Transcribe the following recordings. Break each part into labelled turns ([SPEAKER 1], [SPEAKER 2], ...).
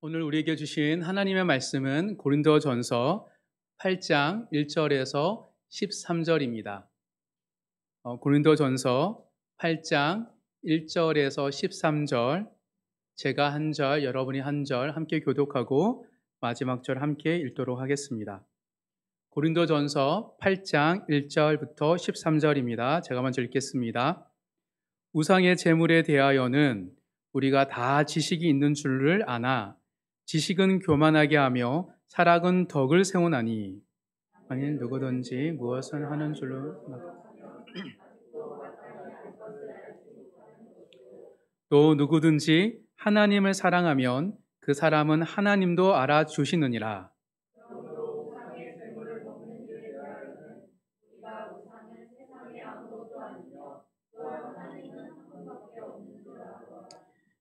[SPEAKER 1] 오늘 우리에게 주신 하나님의 말씀은 고린도전서 8장 1절에서 13절입니다. 고린도전서 8장 1절에서 13절, 제가 한 절, 여러분이 한 절 함께 교독하고 마지막 절 함께 읽도록 하겠습니다. 고린도전서 8장 1절부터 13절입니다. 제가 먼저 읽겠습니다. 우상의 제물에 대하여는 우리가 다 지식이 있는 줄을 아나 지식은 교만하게 하며 사랑은 덕을 세우나니 만일 누구든지 무엇을 하는 줄로 또 누구든지 하나님을 사랑하면 그 사람은 하나님도 알아주시느니라.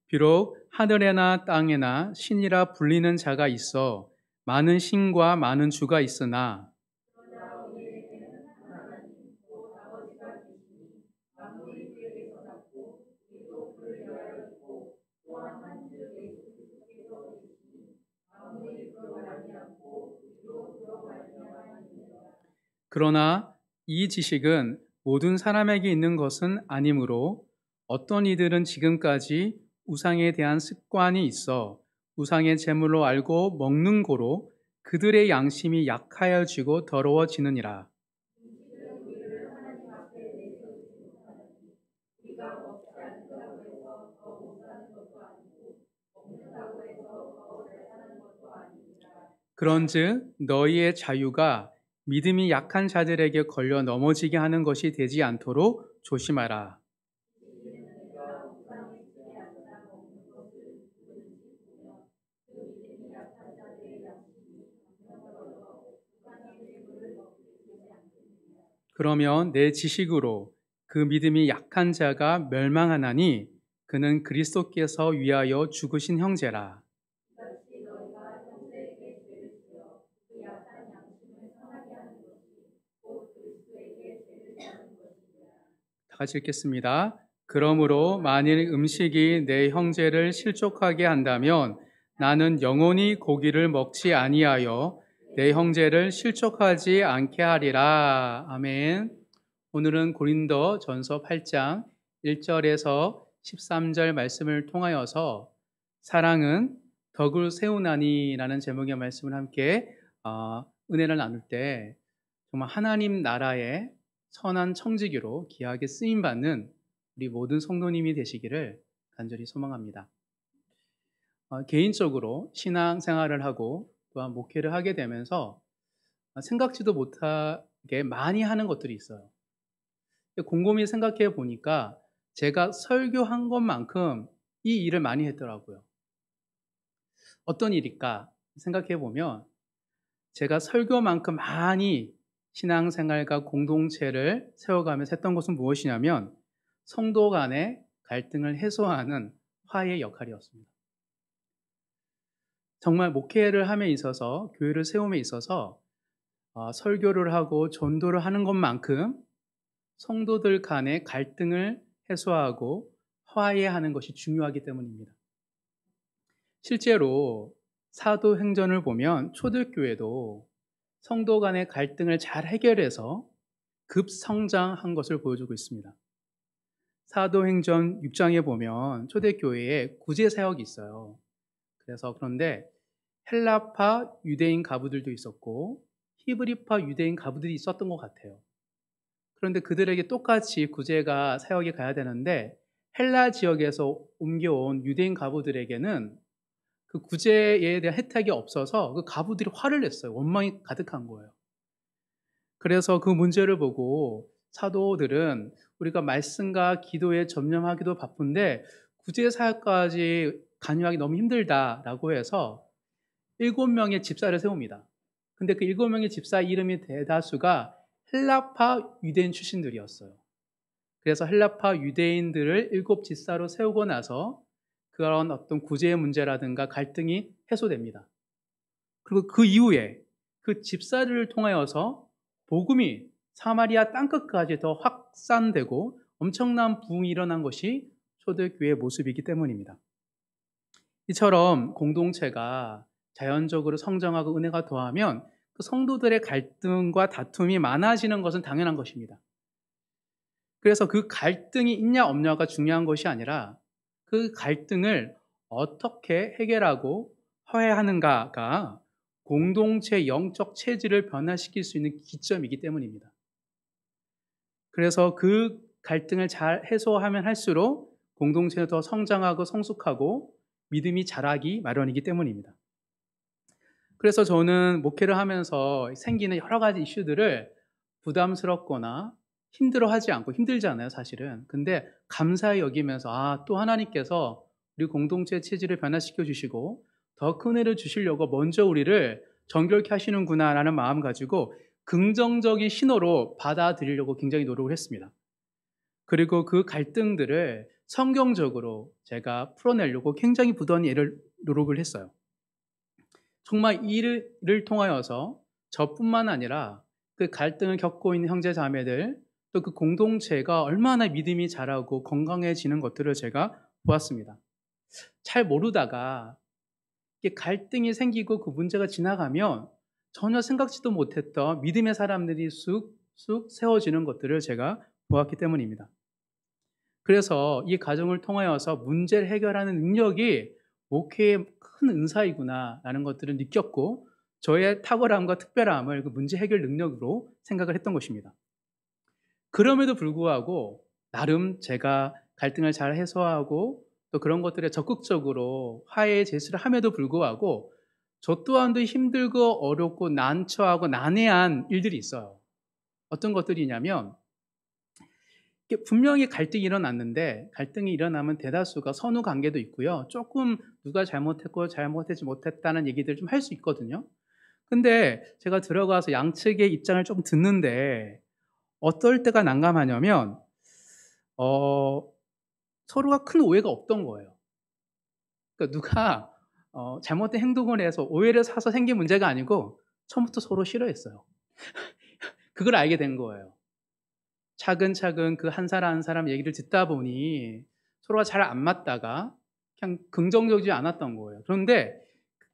[SPEAKER 1] 비록 하늘에나 땅에나 신이라 불리는 자가 있어 많은 신과 많은 주가 있으나 그러나 이 지식은 모든 사람에게 있는 것은 아니므로 어떤 이들은 지금까지 우상에 대한 습관이 있어 우상의 제물로 알고 먹는 고로 그들의 양심이 약하여지고 더러워지느니라. 그런즉 너희의 자유가 믿음이 약한 자들에게 걸려 넘어지게 하는 것이 되지 않도록 조심하라. 그러면 내 지식으로 그 믿음이 약한 자가 멸망하나니 그는 그리스도께서 위하여 죽으신 형제라. 다 같이 읽겠습니다. 그러므로 만일 음식이 내 형제를 실족하게 한다면 나는 영원히 고기를 먹지 아니하여 내 형제를 실족하지 않게 하리라. 아멘. 오늘은 고린도 전서 8장 1절에서 13절 말씀을 통하여서 사랑은 덕을 세우나니 라는 제목의 말씀을 함께 은혜를 나눌 때 정말 하나님 나라의 선한 청지기로 귀하게 쓰임받는 우리 모든 성도님이 되시기를 간절히 소망합니다. 개인적으로 신앙생활을 하고 또한 목회를 하게 되면서 생각지도 못하게 많이 하는 것들이 있어요. 곰곰이 생각해 보니까 제가 설교한 것만큼 이 일을 많이 했더라고요. 어떤 일일까 생각해 보면 제가 설교만큼 많이 신앙생활과 공동체를 세워가면서 했던 것은 무엇이냐면 성도 간의 갈등을 해소하는 화해의 역할이었습니다. 정말 목회를 함에 있어서 교회를 세움에 있어서 설교를 하고 전도를 하는 것만큼 성도들 간의 갈등을 해소하고 화해하는 것이 중요하기 때문입니다. 실제로 사도행전을 보면 초대교회도 성도 간의 갈등을 잘 해결해서 급성장한 것을 보여주고 있습니다. 사도행전 6장에 보면 초대교회에 구제사역이 있어요. 그런데 헬라파 유대인 가부들도 있었고 히브리파 유대인 가부들이 있었던 것 같아요. 그런데 그들에게 똑같이 구제가 사역이 가야 되는데 헬라 지역에서 옮겨온 유대인 가부들에게는 그 구제에 대한 혜택이 없어서 그 가부들이 화를 냈어요. 원망이 가득한 거예요. 그래서 그 문제를 보고 사도들은 우리가 말씀과 기도에 전념하기도 바쁜데 구제 사역까지 관여하기 너무 힘들다라고 해서 7명의 집사를 세웁니다. 근데 그 7명의 집사 이름이 대다수가 헬라파 유대인 출신들이었어요. 그래서 헬라파 유대인들을 7 집사로 세우고 나서 그런 어떤 구제의 문제라든가 갈등이 해소됩니다. 그리고 그 이후에 그 집사들을 통하여서 복음이 사마리아 땅끝까지 더 확산되고 엄청난 부흥이 일어난 것이 초대교회의 모습이기 때문입니다. 이처럼 공동체가 자연적으로 성장하고 은혜가 더하면 그 성도들의 갈등과 다툼이 많아지는 것은 당연한 것입니다. 그래서 그 갈등이 있냐 없냐가 중요한 것이 아니라 그 갈등을 어떻게 해결하고 화해하는가가 공동체의 영적 체질을 변화시킬 수 있는 기점이기 때문입니다. 그래서 그 갈등을 잘 해소하면 할수록 공동체는 더 성장하고 성숙하고 믿음이 자라기 마련이기 때문입니다. 그래서 저는 목회를 하면서 생기는 여러 가지 이슈들을 부담스럽거나 힘들어하지 않고, 힘들지 않아요 사실은. 근데 감사히 여기면서 또 하나님께서 우리 공동체 체질을 변화시켜 주시고 더 큰 은혜를 주시려고 먼저 우리를 정결케 하시는구나 라는 마음 가지고 긍정적인 신호로 받아들이려고 굉장히 노력을 했습니다. 그리고 그 갈등들을 성경적으로 제가 풀어내려고 굉장히 부단히 노력을 했어요. 정말 이 일을 통하여서 저뿐만 아니라 그 갈등을 겪고 있는 형제 자매들, 또 그 공동체가 얼마나 믿음이 자라고 건강해지는 것들을 제가 보았습니다. 잘 모르다가 이게 갈등이 생기고 그 문제가 지나가면 전혀 생각지도 못했던 믿음의 사람들이 쑥쑥 세워지는 것들을 제가 보았기 때문입니다. 그래서 이 과정을 통하여서 문제를 해결하는 능력이 목회의 큰 은사이구나라는 것들을 느꼈고, 저의 탁월함과 특별함을 그 문제 해결 능력으로 생각을 했던 것입니다. 그럼에도 불구하고 나름 제가 갈등을 잘 해소하고 또 그런 것들에 적극적으로 화해의 제시를 함에도 불구하고 저 또한도 힘들고 어렵고 난처하고 난해한 일들이 있어요. 어떤 것들이냐면, 분명히 갈등이 일어났는데 갈등이 일어나면 대다수가 선후 관계도 있고요. 조금 누가 잘못했고 잘못하지 못했다는 얘기들 좀 할 수 있거든요. 근데 제가 들어가서 양측의 입장을 좀 듣는데 어떨 때가 난감하냐면 서로가 큰 오해가 없던 거예요. 그러니까 누가 잘못된 행동을 해서 오해를 사서 생긴 문제가 아니고 처음부터 서로 싫어했어요. 그걸 알게 된 거예요. 차근차근 그 한 사람 한 사람 얘기를 듣다 보니 서로가 잘 안 맞다가 그냥 긍정적이지 않았던 거예요. 그런데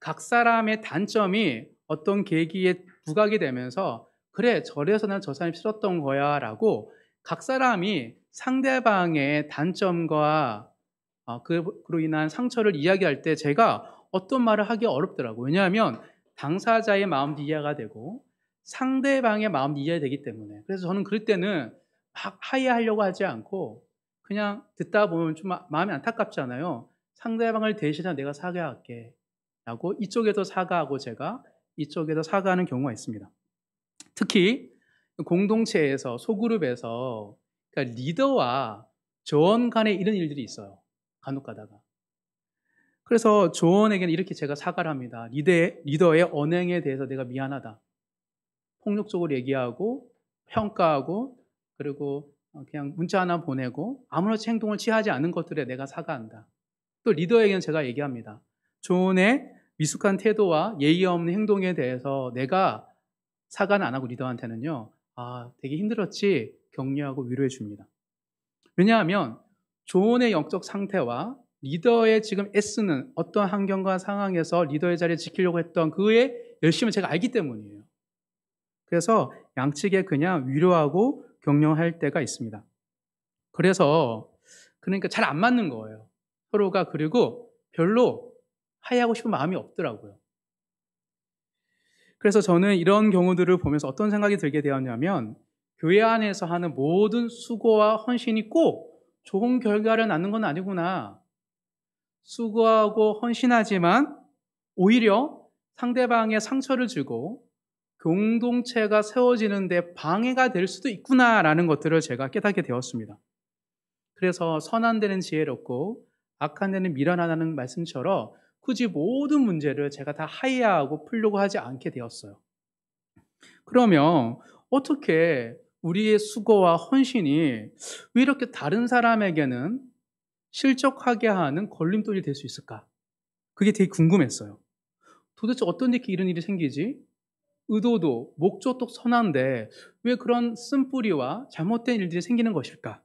[SPEAKER 1] 각 사람의 단점이 어떤 계기에 부각이 되면서 그래 저래서 난 저 사람이 싫었던 거야 라고 각 사람이 상대방의 단점과 그로 인한 상처를 이야기할 때 제가 어떤 말을 하기 어렵더라고요. 왜냐하면 당사자의 마음도 이해가 되고 상대방의 마음도 이해되기 때문에. 그래서 저는 그럴 때는 막 하이하려고 하지 않고 그냥 듣다 보면 좀 마음이 안타깝잖아요. 상대방을 대신해 내가 사과할게 라고 이쪽에도 사과하고 제가 이쪽에도 사과하는 경우가 있습니다. 특히 공동체에서 소그룹에서 그러니까 리더와 조원 간에 이런 일들이 있어요. 간혹 가다가. 그래서 조원에게는 이렇게 제가 사과를 합니다. 리더의 언행에 대해서 내가 미안하다. 폭력적으로 얘기하고 평가하고 그리고 그냥 문자 하나 보내고 아무렇지 행동을 취하지 않은 것들에 내가 사과한다. 또 리더에게는 제가 얘기합니다. 조언의 미숙한 태도와 예의 없는 행동에 대해서 내가 사과는 안 하고 리더한테는요. 되게 힘들었지 격려하고 위로해 줍니다. 왜냐하면 조언의 영적 상태와 리더의 지금 애쓰는 어떤 환경과 상황에서 리더의 자리를 지키려고 했던 그의 열심을 제가 알기 때문이에요. 그래서 양측에 그냥 위로하고 격려할 때가 있습니다. 그러니까 잘 안 맞는 거예요. 서로가. 그리고 별로 화해하고 싶은 마음이 없더라고요. 그래서 저는 이런 경우들을 보면서 어떤 생각이 들게 되었냐면 교회 안에서 하는 모든 수고와 헌신이 꼭 좋은 결과를 낳는 건 아니구나. 수고하고 헌신하지만 오히려 상대방의 상처를 주고 공동체가 세워지는 데 방해가 될 수도 있구나라는 것들을 제가 깨닫게 되었습니다. 그래서 선한 데는 지혜롭고 악한 데는 미련하다는 말씀처럼 굳이 모든 문제를 제가 다 하이하고 풀려고 하지 않게 되었어요. 그러면 어떻게 우리의 수고와 헌신이 왜 이렇게 다른 사람에게는 실족하게 하는 걸림돌이 될 수 있을까? 그게 되게 궁금했어요. 도대체 어떤 일이 이런 일이 생기지? 의도도 목적도 선한데 왜 그런 쓴뿌리와 잘못된 일들이 생기는 것일까?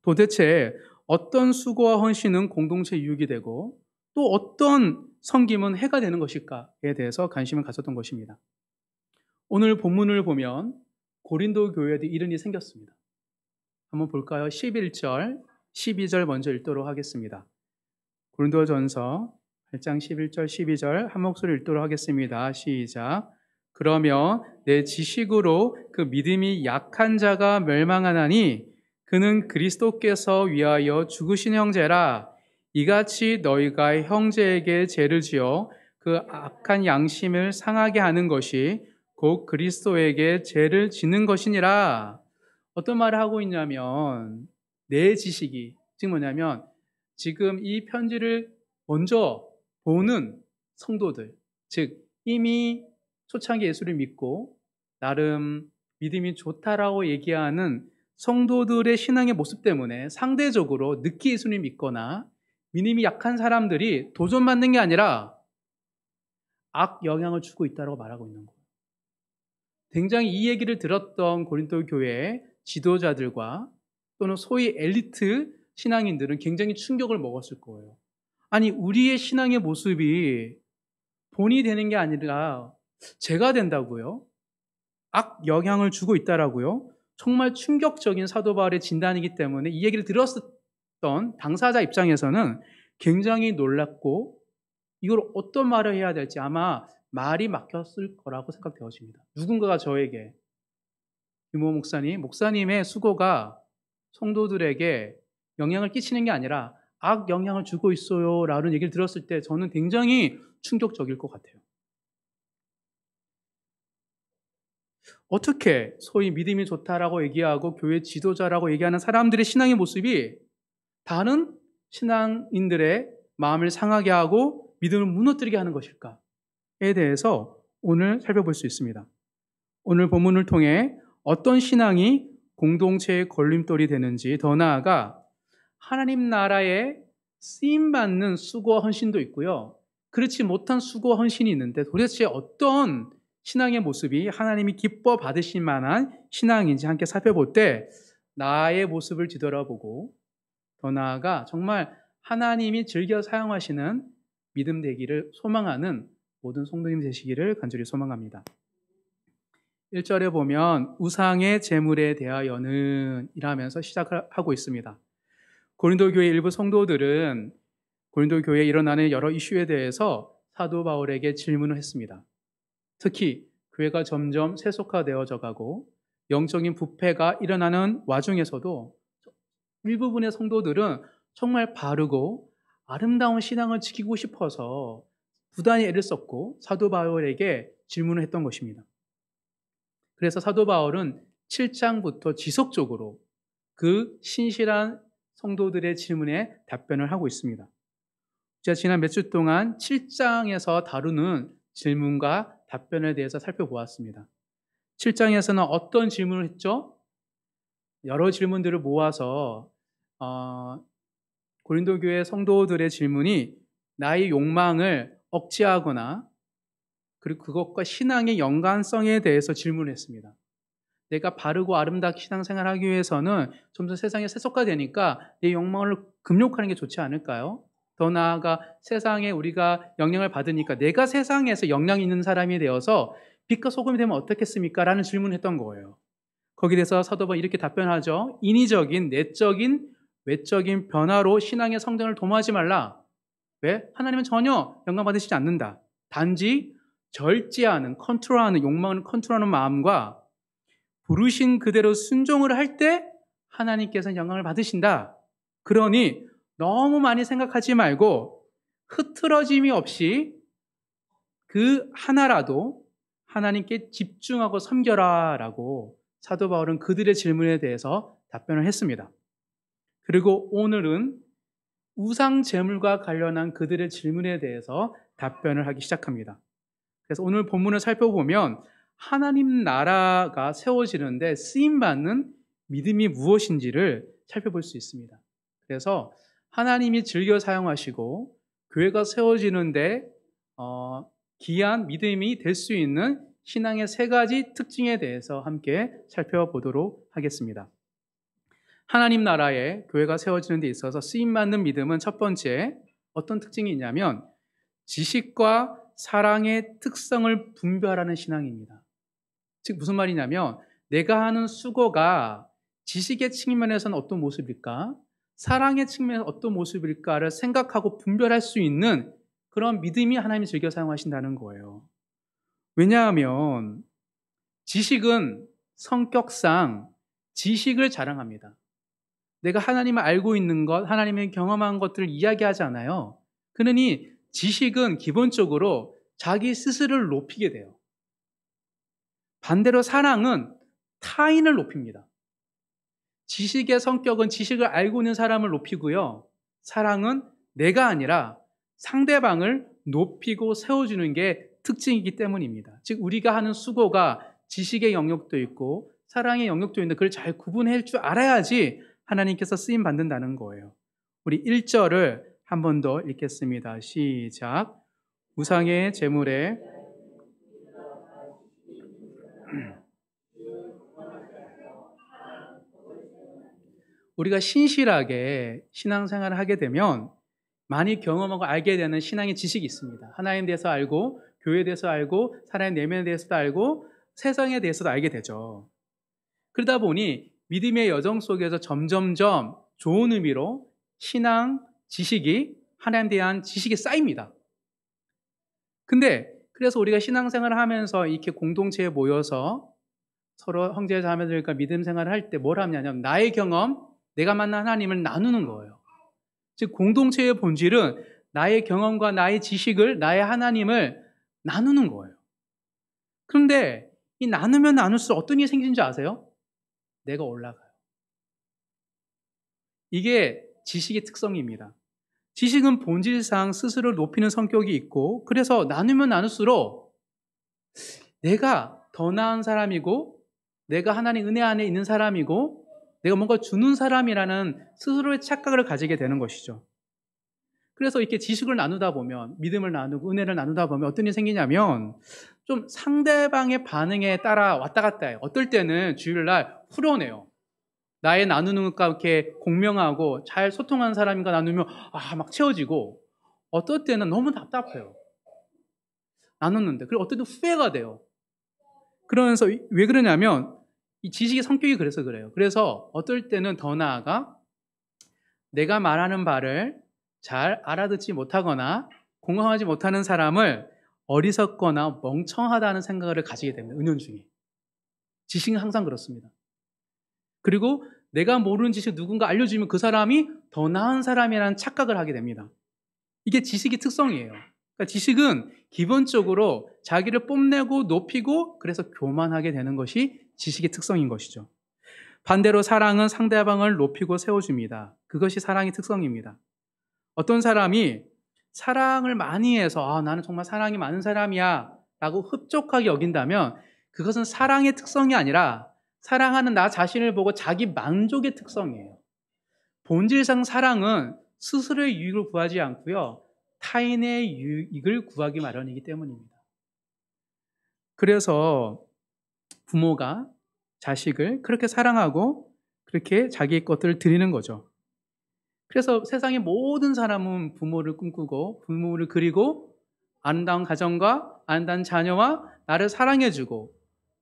[SPEAKER 1] 도대체 어떤 수고와 헌신은 공동체 유익이 되고 또 어떤 섬김은 해가 되는 것일까에 대해서 관심을 가졌던 것입니다. 오늘 본문을 보면 고린도 교회에도 이런 일이 생겼습니다. 한번 볼까요? 11절, 12절 먼저 읽도록 하겠습니다. 고린도전서 8장 11절, 12절 한 목소리 읽도록 하겠습니다. 시작. 그러면 내 지식으로 그 믿음이 약한 자가 멸망하나니 그는 그리스도께서 위하여 죽으신 형제라. 이같이 너희가 형제에게 죄를 지어 그 악한 양심을 상하게 하는 것이 곧 그리스도에게 죄를 지는 것이니라. 어떤 말을 하고 있냐면 내 지식이, 즉 뭐냐면 지금 이 편지를 먼저 보는 성도들, 즉 이미 초창기 예수를 믿고 나름 믿음이 좋다라고 얘기하는 성도들의 신앙의 모습 때문에 상대적으로 늦게 예수를 믿거나 믿음이 약한 사람들이 도전받는 게 아니라 악 영향을 주고 있다고 말하고 있는 거예요. 굉장히 이 얘기를 들었던 고린도 교회의 지도자들과 또는 소위 엘리트 신앙인들은 굉장히 충격을 먹었을 거예요. 아니, 우리의 신앙의 모습이 본이 되는 게 아니라 죄가 된다고요? 악 영향을 주고 있다라고요? 정말 충격적인 사도 바울의 진단이기 때문에 이 얘기를 들었던 당사자 입장에서는 굉장히 놀랐고 이걸 어떤 말을 해야 될지 아마 말이 막혔을 거라고 생각되어집니다. 누군가가 저에게 유모 목사님의 수고가 성도들에게 영향을 끼치는 게 아니라 악 영향을 주고 있어요 라는 얘기를 들었을 때 저는 굉장히 충격적일 것 같아요. 어떻게 소위 믿음이 좋다라고 얘기하고 교회 지도자라고 얘기하는 사람들의 신앙의 모습이 다른 신앙인들의 마음을 상하게 하고 믿음을 무너뜨리게 하는 것일까에 대해서 오늘 살펴볼 수 있습니다. 오늘 본문을 통해 어떤 신앙이 공동체의 걸림돌이 되는지, 더 나아가 하나님 나라에 쓰임받는 수고와 헌신도 있고요. 그렇지 못한 수고와 헌신이 있는데 도대체 어떤 신앙의 모습이 하나님이 기뻐 받으실 만한 신앙인지 함께 살펴볼 때 나의 모습을 뒤돌아보고 더 나아가 정말 하나님이 즐겨 사용하시는 믿음 되기를 소망하는 모든 성도님 되시기를 간절히 소망합니다. 1절에 보면 우상의 제물에 대하여는 이라면서 시작하고 있습니다. 고린도 교회 일부 성도들은 고린도 교회에 일어나는 여러 이슈에 대해서 사도 바울에게 질문을 했습니다. 특히 교회가 점점 세속화되어져 가고 영적인 부패가 일어나는 와중에서도 일부분의 성도들은 정말 바르고 아름다운 신앙을 지키고 싶어서 부단히 애를 썼고 사도 바울에게 질문을 했던 것입니다. 그래서 사도 바울은 7장부터 지속적으로 그 신실한 성도들의 질문에 답변을 하고 있습니다. 제가 지난 몇 주 동안 7장에서 다루는 질문과 답변에 대해서 살펴보았습니다. 7장에서는 어떤 질문을 했죠? 여러 질문들을 모아서 고린도 교회 성도들의 질문이 나의 욕망을 억제하거나 그리고 그것과 신앙의 연관성에 대해서 질문을 했습니다. 내가 바르고 아름답게 신앙생활을 하기 위해서는 좀 더 세상에 세속화되니까 내 욕망을 금욕하는 게 좋지 않을까요? 더 나아가 세상에 우리가 영향을 받으니까 내가 세상에서 영향 있는 사람이 되어서 빛과 소금이 되면 어떻겠습니까? 라는 질문을 했던 거예요. 거기에 대해서 사도 바울이 이렇게 답변하죠. 인위적인, 내적인, 외적인 변화로 신앙의 성장을 도모하지 말라. 왜? 하나님은 전혀 영광 받으시지 않는다. 단지 절제하는, 컨트롤하는, 욕망을 컨트롤하는 마음과 부르신 그대로 순종을 할 때 하나님께서는 영광을 받으신다. 그러니 너무 많이 생각하지 말고 흐트러짐이 없이 그 하나라도 하나님께 집중하고 섬겨라 라고 사도 바울은 그들의 질문에 대해서 답변을 했습니다. 그리고 오늘은 우상 제물과 관련한 그들의 질문에 대해서 답변을 하기 시작합니다. 그래서 오늘 본문을 살펴보면 하나님 나라가 세워지는데 쓰임받는 믿음이 무엇인지를 살펴볼 수 있습니다. 그래서 하나님이 즐겨 사용하시고 교회가 세워지는데 귀한 믿음이 될 수 있는 신앙의 세 가지 특징에 대해서 함께 살펴보도록 하겠습니다. 하나님 나라에 교회가 세워지는 데 있어서 쓰임받는 믿음은 첫 번째 어떤 특징이 있냐면 지식과 사랑의 특성을 분별하는 신앙입니다. 즉 무슨 말이냐면 내가 하는 수고가 지식의 측면에서는 어떤 모습일까? 사랑의 측면에서 어떤 모습일까를 생각하고 분별할 수 있는 그런 믿음이 하나님이 즐겨 사용하신다는 거예요. 왜냐하면 지식은 성격상 지식을 자랑합니다. 내가 하나님을 알고 있는 것, 하나님의 경험한 것들을 이야기하지 않아요. 그러니 지식은 기본적으로 자기 스스로를 높이게 돼요. 반대로 사랑은 타인을 높입니다. 지식의 성격은 지식을 알고 있는 사람을 높이고요. 사랑은 내가 아니라 상대방을 높이고 세워주는 게 특징이기 때문입니다. 즉 우리가 하는 수고가 지식의 영역도 있고 사랑의 영역도 있는데 그걸 잘 구분할 줄 알아야지 하나님께서 쓰임 받는다는 거예요. 우리 1절을 한 번 더 읽겠습니다. 시작. 우상의 제물에 우리가 신실하게 신앙생활을 하게 되면 많이 경험하고 알게 되는 신앙의 지식이 있습니다. 하나님에 대해서 알고 교회에 대해서 알고 사람의 내면에 대해서도 알고 세상에 대해서도 알게 되죠. 그러다 보니 믿음의 여정 속에서 점점점 좋은 의미로 신앙 지식이 하나님에 대한 지식이 쌓입니다. 근데 그래서 우리가 신앙생활을 하면서 이렇게 공동체에 모여서 서로 형제 자매들과 믿음 생활을 할 때 뭘 하냐면 나의 경험, 내가 만난 하나님을 나누는 거예요. 즉 공동체의 본질은 나의 경험과 나의 지식을, 나의 하나님을 나누는 거예요. 그런데 이 나누면 나눌수록 어떤 일이 생기는지 아세요? 내가 올라가요. 이게 지식의 특성입니다. 지식은 본질상 스스로를 높이는 성격이 있고 그래서 나누면 나눌수록 내가 더 나은 사람이고 내가 하나님 은혜 안에 있는 사람이고 내가 뭔가 주는 사람이라는 스스로의 착각을 가지게 되는 것이죠. 그래서 이렇게 지식을 나누다 보면 믿음을 나누고 은혜를 나누다 보면 어떤 일이 생기냐면 좀 상대방의 반응에 따라 왔다 갔다 해요. 어떨 때는 주일날 풀어내요. 나의 나누는 것과 이렇게 공명하고 잘 소통하는 사람과 나누면 막 채워지고 어떨 때는 너무 답답해요. 나눴는데. 그리고 어떨 때 후회가 돼요. 그러면서 왜 그러냐면 이 지식의 성격이 그래서 그래요. 그래서 어떨 때는 더 나아가 내가 말하는 바를 잘 알아듣지 못하거나 공감하지 못하는 사람을 어리석거나 멍청하다는 생각을 가지게 됩니다. 은연중에. 지식은 항상 그렇습니다. 그리고 내가 모르는 지식을 누군가 알려주면 그 사람이 더 나은 사람이라는 착각을 하게 됩니다. 이게 지식의 특성이에요. 그러니까 지식은 기본적으로 자기를 뽐내고 높이고 그래서 교만하게 되는 것이 지식의 특성인 것이죠. 반대로 사랑은 상대방을 높이고 세워줍니다. 그것이 사랑의 특성입니다. 어떤 사람이 사랑을 많이 해서 나는 정말 사랑이 많은 사람이야 라고 흡족하게 여긴다면 그것은 사랑의 특성이 아니라 사랑하는 나 자신을 보고 자기 만족의 특성이에요. 본질상 사랑은 스스로의 유익을 구하지 않고요. 타인의 유익을 구하기 마련이기 때문입니다. 그래서 부모가 자식을 그렇게 사랑하고 그렇게 자기 것들을 드리는 거죠. 그래서 세상의 모든 사람은 부모를 꿈꾸고 부모를 그리고 아름다운 가정과 아름다운 자녀와 나를 사랑해주고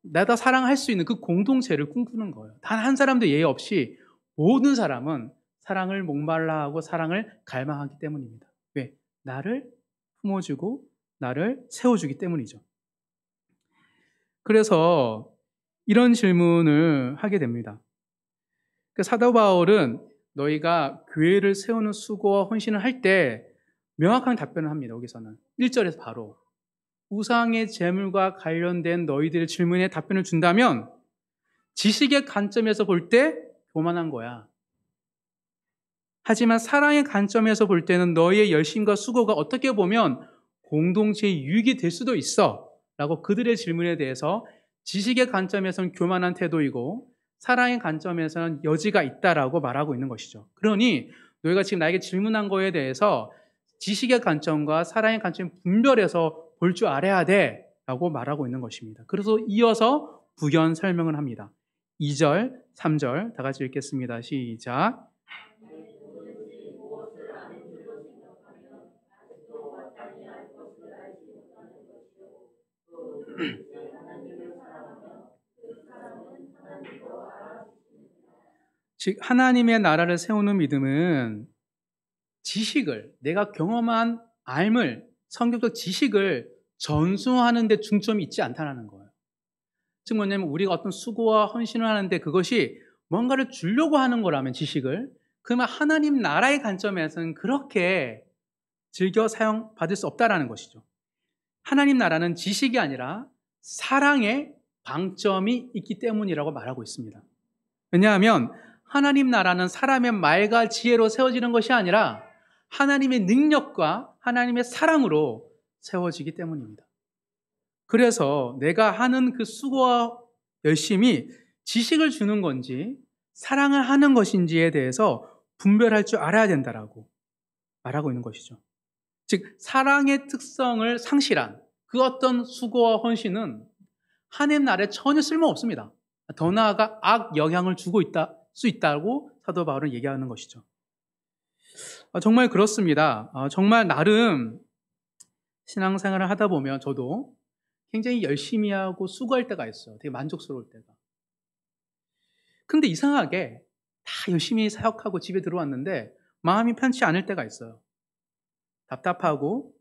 [SPEAKER 1] 내가 사랑할 수 있는 그 공동체를 꿈꾸는 거예요. 단 한 사람도 예외 없이 모든 사람은 사랑을 목말라하고 사랑을 갈망하기 때문입니다. 왜? 나를 품어주고 나를 세워주기 때문이죠. 그래서 이런 질문을 하게 됩니다. 사도 바울은 너희가 교회를 세우는 수고와 헌신을 할 때 명확한 답변을 합니다. 여기서는 1절에서 바로 우상의 제물과 관련된 너희들의 질문에 답변을 준다면 지식의 관점에서 볼 때 교만한 거야. 하지만 사랑의 관점에서 볼 때는 너희의 열심과 수고가 어떻게 보면 공동체의 유익이 될 수도 있어 라고 그들의 질문에 대해서 지식의 관점에서는 교만한 태도이고 사랑의 관점에서는 여지가 있다라고 말하고 있는 것이죠. 그러니 너희가 지금 나에게 질문한 거에 대해서 지식의 관점과 사랑의 관점 분별해서 볼 줄 알아야 돼 라고 말하고 있는 것입니다. 그래서 이어서 부연 설명을 합니다. 2절 3절 다 같이 읽겠습니다. 시작. 즉 하나님의 나라를 세우는 믿음은 지식을, 내가 경험한 삶을, 성경적 지식을 전수하는 데 중점이 있지 않다는 거예요. 즉 뭐냐면 우리가 어떤 수고와 헌신을 하는데 그것이 뭔가를 주려고 하는 거라면 지식을, 그러면 하나님 나라의 관점에서는 그렇게 즐겨 사용받을 수 없다라는 것이죠. 하나님 나라는 지식이 아니라 사랑의 방점이 있기 때문이라고 말하고 있습니다. 왜냐하면 하나님 나라는 사람의 말과 지혜로 세워지는 것이 아니라 하나님의 능력과 하나님의 사랑으로 세워지기 때문입니다. 그래서 내가 하는 그 수고와 열심이 지식을 주는 건지 사랑을 하는 것인지에 대해서 분별할 줄 알아야 된다라고 말하고 있는 것이죠. 즉 사랑의 특성을 상실한 그 어떤 수고와 헌신은 하나님 나라에 전혀 쓸모없습니다. 더 나아가 악 영향을 주고 수 있다고 사도 바울은 얘기하는 것이죠. 정말 그렇습니다. 정말 나름 신앙생활을 하다 보면 저도 굉장히 열심히 하고 수고할 때가 있어요. 되게 만족스러울 때가. 근데 이상하게 다 열심히 사역하고 집에 들어왔는데 마음이 편치 않을 때가 있어요. 답답하고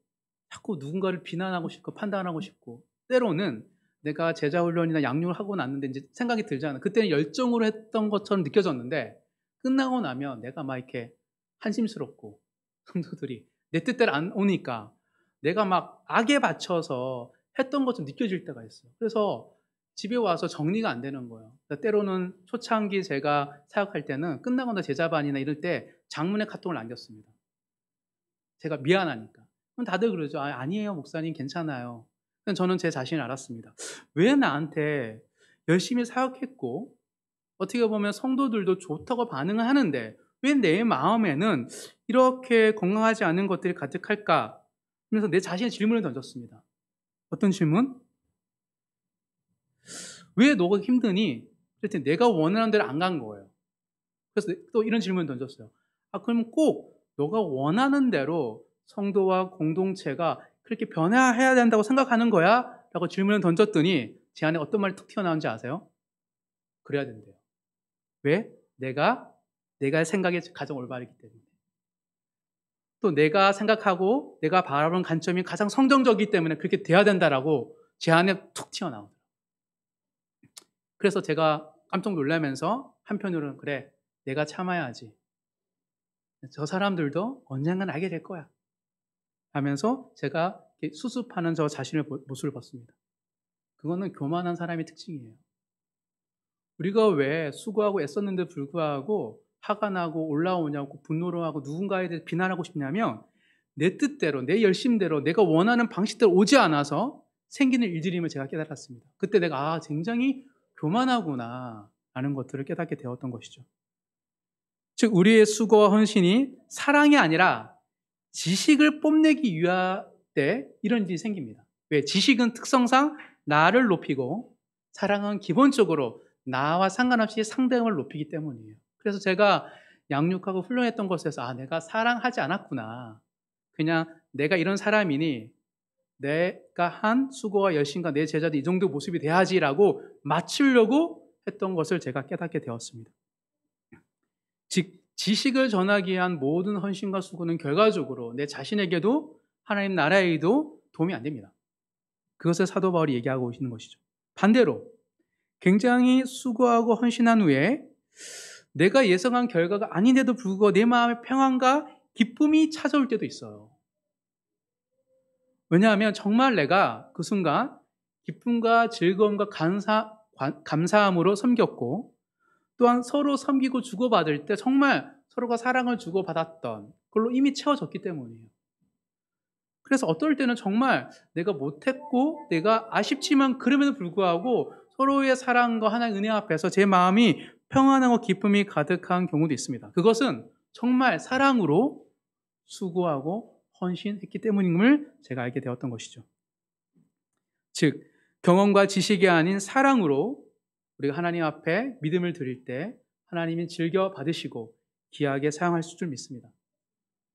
[SPEAKER 1] 자꾸 누군가를 비난하고 싶고 판단하고 싶고, 때로는 내가 제자훈련이나 양육을 하고 났는데 이제 생각이 들잖아요. 그때는 열정으로 했던 것처럼 느껴졌는데 끝나고 나면 내가 막 이렇게 한심스럽고, 성도들이 내 뜻대로 안 오니까 내가 막 악에 받쳐서 했던 것처럼 느껴질 때가 있어요. 그래서 집에 와서 정리가 안 되는 거예요. 때로는 초창기 제가 사역할 때는 끝나고 나 제자반이나 이럴 때 장문의 카톡을 남겼습니다. 제가 미안하니까. 그럼 다들 그러죠. 아니에요 목사님 괜찮아요. 저는 제 자신을 알았습니다. 왜 나한테 열심히 사역했고 어떻게 보면 성도들도 좋다고 반응을 하는데 왜 내 마음에는 이렇게 건강하지 않은 것들이 가득할까? 그래서 내 자신의 질문을 던졌습니다. 어떤 질문? 왜 너가 힘드니? 그랬더니 내가 원하는 대로 안 간 거예요. 그래서 또 이런 질문을 던졌어요. 그러면 꼭 너가 원하는 대로 성도와 공동체가 그렇게 변화해야 된다고 생각하는 거야? 라고 질문을 던졌더니 제 안에 어떤 말이 툭 튀어나온지 아세요? 그래야 된대요. 왜? 내가 생각이 가장 올바르기 때문에. 또 내가 생각하고 내가 바라보는 관점이 가장 성정적이기 때문에 그렇게 돼야 된다라고 제 안에 툭 튀어나오더라고요. 그래서 제가 깜짝 놀라면서 한편으로는 그래, 내가 참아야지. 저 사람들도 언젠간 알게 될 거야. 하면서 제가 수습하는 저 자신의 모습을 봤습니다. 그거는 교만한 사람의 특징이에요. 우리가 왜 수고하고 애썼는데 불구하고 화가 나고 올라오냐고 분노를 하고 누군가에 대해 비난하고 싶냐면 내 뜻대로 내 열심대로 내가 원하는 방식대로 오지 않아서 생기는 일들임을 제가 깨달았습니다. 그때 내가 굉장히 교만하구나 라는 것들을 깨닫게 되었던 것이죠. 즉 우리의 수고와 헌신이 사랑이 아니라 지식을 뽐내기 위할 때 이런 일이 생깁니다. 왜? 지식은 특성상 나를 높이고 사랑은 기본적으로 나와 상관없이 상대방을 높이기 때문이에요. 그래서 제가 양육하고 훈련했던 것에서 내가 사랑하지 않았구나. 그냥 내가 이런 사람이니 내가 한 수고와 열심과 내 제자도 이 정도 모습이 돼야지라고 맞추려고 했던 것을 제가 깨닫게 되었습니다. 즉 지식을 전하기 위한 모든 헌신과 수고는 결과적으로 내 자신에게도 하나님 나라에도 도움이 안 됩니다. 그것을 사도 바울이 얘기하고 있는 것이죠. 반대로 굉장히 수고하고 헌신한 후에 내가 예상한 결과가 아닌데도 불구하고 내 마음의 평안과 기쁨이 찾아올 때도 있어요. 왜냐하면 정말 내가 그 순간 기쁨과 즐거움과 감사함으로 섬겼고 또한 서로 섬기고 주고받을 때 정말 서로가 사랑을 주고받았던 그걸로 이미 채워졌기 때문이에요. 그래서 어떨 때는 정말 내가 못했고 내가 아쉽지만 그럼에도 불구하고 서로의 사랑과 하나의 은혜 앞에서 제 마음이 평안하고 기쁨이 가득한 경우도 있습니다. 그것은 정말 사랑으로 수고하고 헌신했기 때문임을 제가 알게 되었던 것이죠. 즉 경험과 지식이 아닌 사랑으로 우리가 하나님 앞에 믿음을 드릴 때 하나님이 즐겨 받으시고 귀하게 사용하실 줄 믿습니다.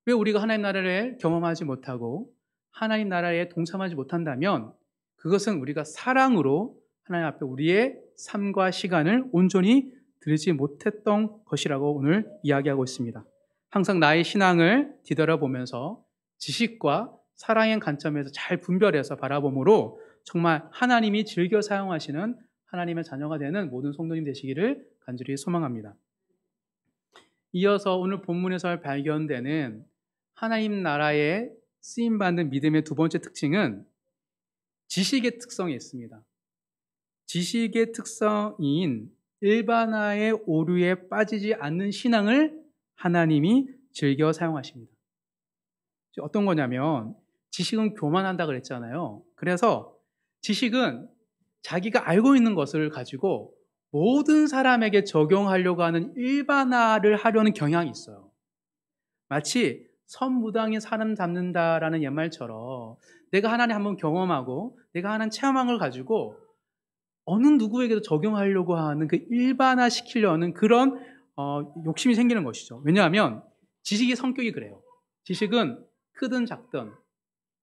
[SPEAKER 1] 왜 우리가 하나님 나라를 경험하지 못하고 하나님 나라에 동참하지 못한다면 그것은 우리가 사랑으로 하나님 앞에 우리의 삶과 시간을 온전히 드리지 못했던 것이라고 오늘 이야기하고 있습니다. 항상 나의 신앙을 뒤돌아보면서 지식과 사랑의 관점에서 잘 분별해서 바라봄으로 정말 하나님이 즐겨 사용하시는 하나님의 자녀가 되는 모든 성도님 되시기를 간절히 소망합니다. 이어서 오늘 본문에서 발견되는 하나님 나라에 쓰임받는 믿음의 두 번째 특징은 지식의 특성이 있습니다. 지식의 특성인 일반화의 오류에 빠지지 않는 신앙을 하나님이 즐겨 사용하십니다. 어떤 거냐면 지식은 교만한다 그랬잖아요. 그래서 지식은 자기가 알고 있는 것을 가지고 모든 사람에게 적용하려고 하는 일반화를 하려는 경향이 있어요. 마치 선무당이 사람 잡는다라는 옛말처럼 내가 하나님 한번 경험하고 내가 하나님 체험한 걸 가지고 어느 누구에게도 적용하려고 하는 그 일반화 시키려는 그런 욕심이 생기는 것이죠. 왜냐하면 지식의 성격이 그래요. 지식은 크든 작든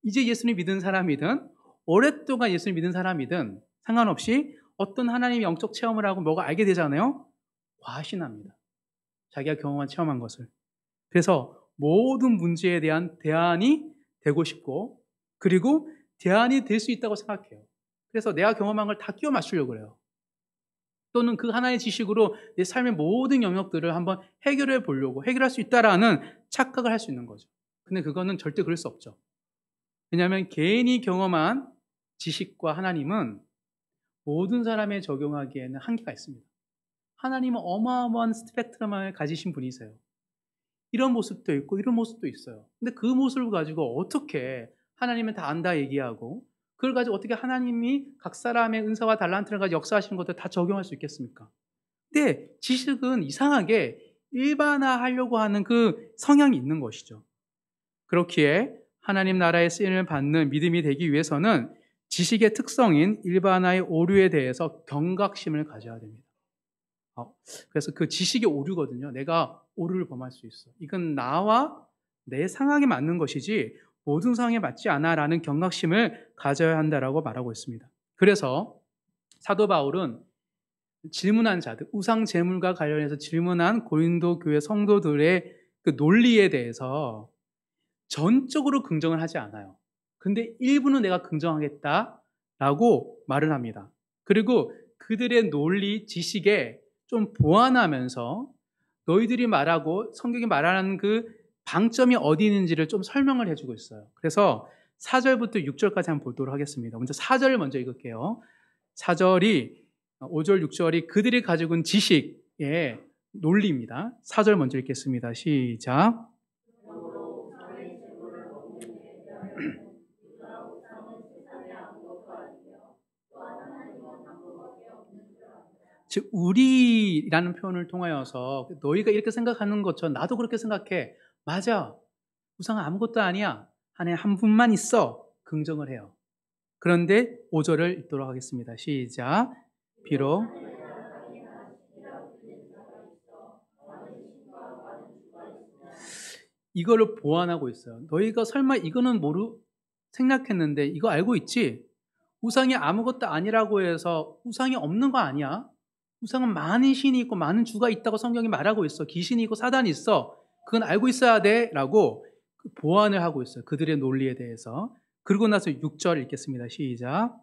[SPEAKER 1] 이제 예수님 믿은 사람이든 오랫동안 예수님 믿은 사람이든 상관없이 어떤 하나님의 영적 체험을 하고 뭐가 알게 되잖아요. 과신합니다. 자기가 경험한 체험한 것을. 그래서 모든 문제에 대한 대안이 되고 싶고 그리고 대안이 될 수 있다고 생각해요. 그래서 내가 경험한 걸 다 끼워 맞추려고 그래요. 또는 그 하나의 지식으로 내 삶의 모든 영역들을 한번 해결해 보려고 해결할 수 있다라는 착각을 할 수 있는 거죠. 근데 그거는 절대 그럴 수 없죠. 왜냐하면 개인이 경험한 지식과 하나님은 모든 사람에 적용하기에는 한계가 있습니다. 하나님은 어마어마한 스펙트럼을 가지신 분이세요. 이런 모습도 있고 이런 모습도 있어요. 근데 그 모습을 가지고 어떻게 하나님은 다 안다 얘기하고 그걸 가지고 어떻게 하나님이 각 사람의 은사와 달란트를 가지고 역사하시는 것들 다 적용할 수 있겠습니까? 근데 지식은 이상하게 일반화하려고 하는 그 성향이 있는 것이죠. 그렇기에 하나님 나라의 쓰임을 받는 믿음이 되기 위해서는 지식의 특성인 일반화의 오류에 대해서 경각심을 가져야 됩니다. 그래서 그 지식의 오류거든요. 내가 오류를 범할 수 있어. 이건 나와 내 상황에 맞는 것이지 모든 상황에 맞지 않아라는 경각심을 가져야 한다라고 말하고 있습니다. 그래서 사도 바울은 질문한 자들, 우상 제물과 관련해서 질문한 고린도 교회 성도들의 그 논리에 대해서 전적으로 긍정을 하지 않아요. 근데 일부는 내가 긍정하겠다라고 말을 합니다. 그리고 그들의 논리, 지식에 좀 보완하면서 너희들이 말하고 성경이 말하는 그 방점이 어디 있는지를 좀 설명을 해주고 있어요. 그래서 4절부터 6절까지 한번 보도록 하겠습니다. 먼저 4절을 먼저 읽을게요. 4절이 5절, 6절이 그들이 가지고 있는 지식의 논리입니다. 4절 먼저 읽겠습니다. 시작. 즉 우리라는 표현을 통하여서 너희가 이렇게 생각하는 것처럼 나도 그렇게 생각해. 맞아. 우상은 아무것도 아니야. 하나님 한 분만 있어. 긍정을 해요. 그런데 5절을 읽도록 하겠습니다. 시작. 비록 이거를 보완하고 있어요. 너희가 설마 이거는 생각했는데 이거 알고 있지? 우상이 아무것도 아니라고 해서 우상이 없는 거 아니야? 우상은 많은 신이 있고 많은 주가 있다고 성경이 말하고 있어. 귀신이 있고 사단이 있어. 그건 알고 있어야 돼. 라고 보완을 하고 있어요. 그들의 논리에 대해서. 그러고 나서 6절 읽겠습니다. 시작.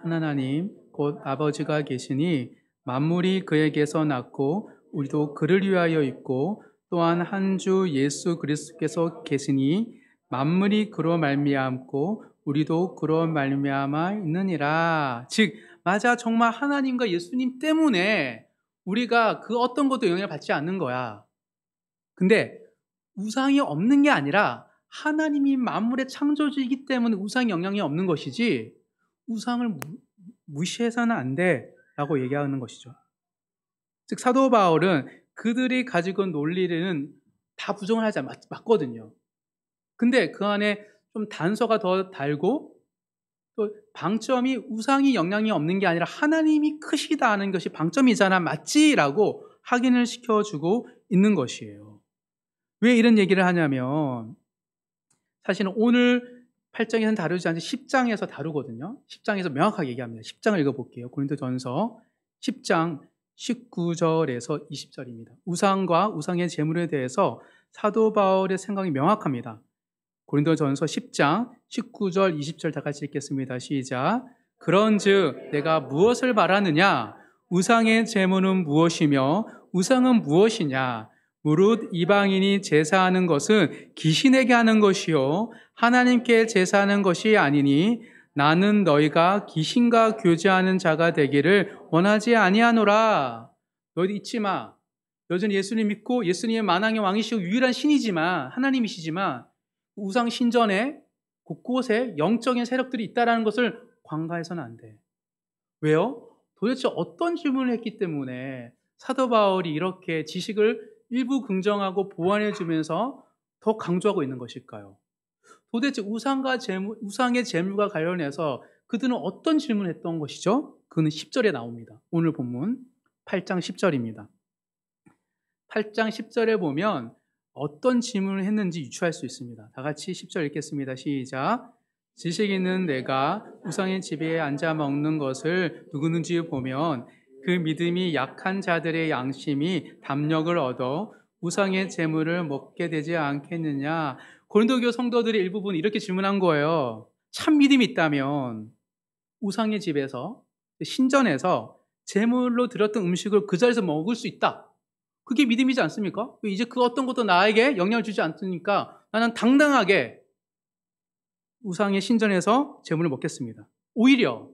[SPEAKER 1] 하나님 곧 아버지가 계시니 만물이 그에게서 났고 우리도 그를 위하여 있고 또한 한 주 예수 그리스도께서 계시니 만물이 그로 말미암고 우리도 그로 말미암아 있느니라. 즉 맞아, 정말 하나님과 예수님 때문에 우리가 그 어떤 것도 영향을 받지 않는 거야. 근데 우상이 없는 게 아니라 하나님이 만물의 창조주이기 때문에 우상이 영향이 없는 것이지 우상을 무시해서는 안 돼 라고 얘기하는 것이죠. 즉 사도 바울은 그들이 가지고 있는 논리는 다 부정을 하지 맞거든요. 근데 그 안에 좀 단서가 더 달고 또 방점이 우상이 영향이 없는 게 아니라 하나님이 크시다는 것이 방점이잖아, 맞지라고 확인을 시켜주고 있는 것이에요. 왜 이런 얘기를 하냐면 사실은 오늘 8장에서는 다루지 않지 10장에서 다루거든요. 10장에서 명확하게 얘기합니다. 10장을 읽어볼게요. 고린도전서 10장 19절에서 20절입니다. 우상과 우상의 제물에 대해서 사도 바울의 생각이 명확합니다. 고린도전서 10장 19절 20절 다 같이 읽겠습니다. 시작. 그런즉 내가 무엇을 말하느냐? 우상의 제물은 무엇이며 우상은 무엇이냐? 무릇 이방인이 제사하는 것은 귀신에게 하는 것이요 하나님께 제사하는 것이 아니니 나는 너희가 귀신과 교제하는 자가 되기를 원하지 아니하노라. 너희들 잊지 마. 여전히 예수님 믿고 예수님의 만왕의 왕이시고 유일한 신이지만 하나님이시지만 우상 신전에 곳곳에 영적인 세력들이 있다는 것을 관가해서는 안 돼. 왜요? 도대체 어떤 질문을 했기 때문에 사도 바울이 이렇게 지식을 일부 긍정하고 보완해 주면서 더 강조하고 있는 것일까요? 도대체 우상의 제물과 관련해서 그들은 어떤 질문을 했던 것이죠? 그는 10절에 나옵니다. 오늘 본문 8장 10절입니다. 8장 10절에 보면 어떤 질문을 했는지 유추할 수 있습니다. 다 같이 10절 읽겠습니다. 시작. 지식 있는 내가 우상의 집에 앉아 먹는 것을 누구는지 보면 그 믿음이 약한 자들의 양심이 담력을 얻어 우상의 제물을 먹게 되지 않겠느냐. 고린도교 성도들의 일부분이 이렇게 질문한 거예요. 참 믿음이 있다면 우상의 집에서 신전에서 제물로 드렸던 음식을 그 자리에서 먹을 수 있다. 그게 믿음이지 않습니까? 이제 그 어떤 것도 나에게 영향을 주지 않으니까 나는 당당하게 우상의 신전에서 제물을 먹겠습니다. 오히려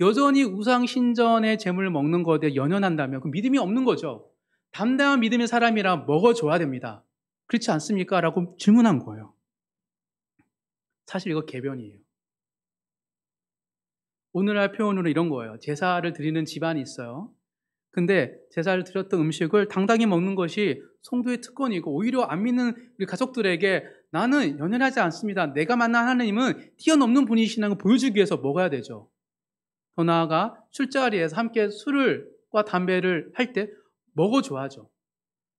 [SPEAKER 1] 여전히 우상 신전의 제물을 먹는 것에 연연한다면 그 믿음이 없는 거죠. 담대한 믿음의 사람이라 먹어줘야 됩니다. 그렇지 않습니까? 라고 질문한 거예요. 사실 이거 궤변이에요. 오늘날 표현으로 이런 거예요. 제사를 드리는 집안이 있어요. 근데 제사를 드렸던 음식을 당당히 먹는 것이 성도의 특권이고 오히려 안 믿는 우리 가족들에게 나는 연연하지 않습니다. 내가 만난 하나님은 뛰어넘는 분이시라는 걸 보여주기 위해서 먹어야 되죠. 더 나아가 술자리에서 함께 술과 담배를 할 때 먹어줘야죠.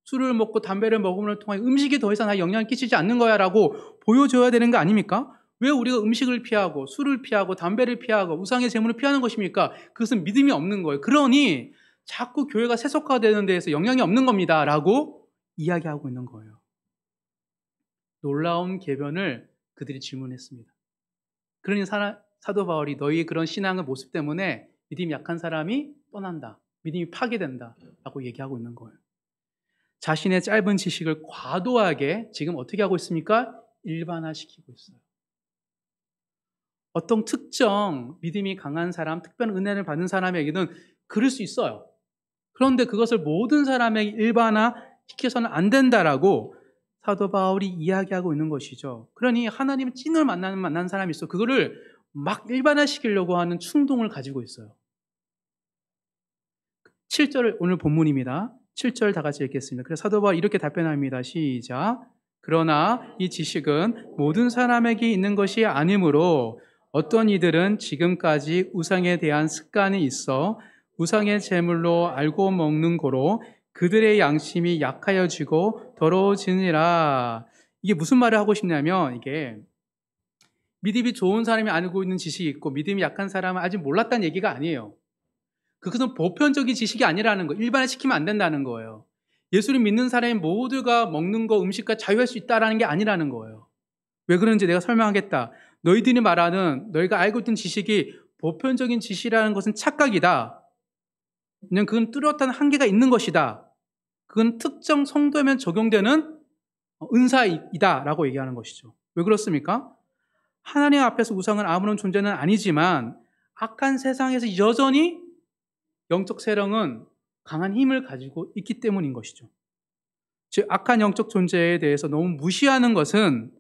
[SPEAKER 1] 술을 먹고 담배를 먹음을 통해 음식이 더 이상 나에 영향을 끼치지 않는 거야 라고 보여줘야 되는 거 아닙니까? 왜 우리가 음식을 피하고 술을 피하고 담배를 피하고 우상의 제물을 피하는 것입니까? 그것은 믿음이 없는 거예요. 그러니 자꾸 교회가 세속화되는 데에서 영향이 없는 겁니다 라고 이야기하고 있는 거예요. 놀라운 궤변을 그들이 질문했습니다. 그러니 사도 바울이 너희의 그런 신앙의 모습 때문에 믿음이 약한 사람이 떠난다. 믿음이 파괴된다 라고 얘기하고 있는 거예요. 자신의 짧은 지식을 과도하게 지금 어떻게 하고 있습니까? 일반화시키고 있어요. 어떤 특정 믿음이 강한 사람, 특별한 은혜를 받는 사람에게는 그럴 수 있어요. 그런데 그것을 모든 사람에게 일반화시켜서는 안 된다라고 사도 바울이 이야기하고 있는 것이죠. 그러니 하나님 찐을 만난 사람이 있어. 그거를 막 일반화시키려고 하는 충동을 가지고 있어요. 7절 오늘 본문입니다. 7절 다 같이 읽겠습니다. 그래서 사도 바울이 이렇게 답변합니다. 시작. 그러나 이 지식은 모든 사람에게 있는 것이 아니므로 어떤 이들은 지금까지 우상에 대한 습관이 있어 우상의 제물로 알고 먹는 고로 그들의 양심이 약하여지고 더러워지니라. 이게 무슨 말을 하고 싶냐면 이게 믿음이 좋은 사람이 알고 있는 지식이 있고 믿음이 약한 사람은 아직 몰랐다는 얘기가 아니에요. 그것은 보편적인 지식이 아니라는 거예요. 일반화시키면 안 된다는 거예요. 예수를 믿는 사람이 모두가 먹는 거 음식과 자유할 수 있다는 게 아니라는 거예요. 왜 그런지 내가 설명하겠다. 너희들이 말하는 너희가 알고 있던 지식이 보편적인 지식이라는 것은 착각이다. 그냥 그건 뚜렷한 한계가 있는 것이다. 그건 특정 성도에만 적용되는 은사이다 라고 얘기하는 것이죠. 왜 그렇습니까? 하나님 앞에서 우상은 아무런 존재는 아니지만 악한 세상에서 여전히 영적 세력은 강한 힘을 가지고 있기 때문인 것이죠. 즉 악한 영적 존재에 대해서 너무 무시하는 것은